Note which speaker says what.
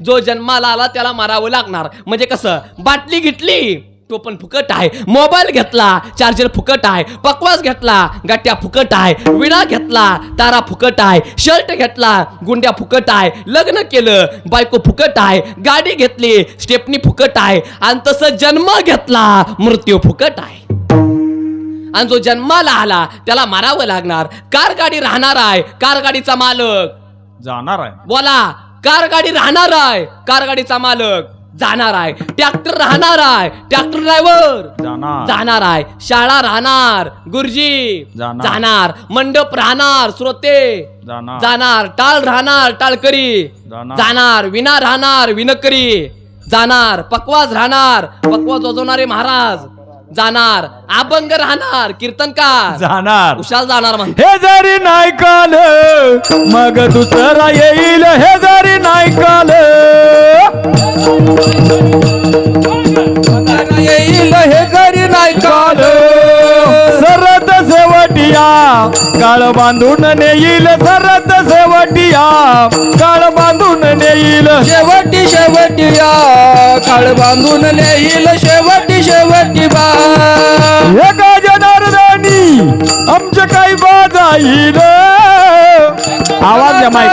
Speaker 1: जो जन्माला आला त्याला मारावं लागणार. म्हणजे कसं, बाटली घेतली तो पण फुकट आहे, मोबाईल घेतला चार्जर फुकट आहे, पकवास घेतला गाठ्या फुकट आहे, विडा घेतला तारा फुकट आहे, शर्ट घेतला गुंड्या फुकट आहे, लग्न केलं बायको फुकट आहे, गाडी घेतली स्टेपनी फुकट आहे, आणि तसं जन्म घेतला मृत्यू फुकट आहे. आणि जो जन्माला आला त्याला मारावं लागणार. कार गाडी राहणार आहे, कार गाडीचा मालक
Speaker 2: जाणार आहे.
Speaker 1: बोला, कार गाडी राहणार आहे, कार गाडीचा मालक जाणार आहे. ट्रॅक्टर राहणार आहे, ट्रॅक्टर ड्रायव्हर जाणार आहे. शाळा राहणार, गुरुजी जाणार. मंडप राहणार, श्रोते जाणार. टाळ राहणार, टाळकरी जाणार. विना राहणार, विनकरी जाणार. पकवाज राहणार, पकवाज वाजवणारे महाराज जाणार. अभंग राहणार, कीर्तनकार
Speaker 2: जाणार.
Speaker 1: उशाल जाणार. म्हणते
Speaker 2: हे जरी नाही काल मग दुसरा येईल, हे जरी नाही काल
Speaker 3: येईल, हे जरी नाही काल.
Speaker 2: सरत शेवटिया काळ बांधून नेईल, सरत शेवटिया काळ बांधून नेईल.
Speaker 3: शेवटी शेवटी या काळ बांधून नेईल, शेवटी शेवटी बा.
Speaker 2: हे गजनार्दनी आमचे काही बाजाईल. आवाज द्या माईक.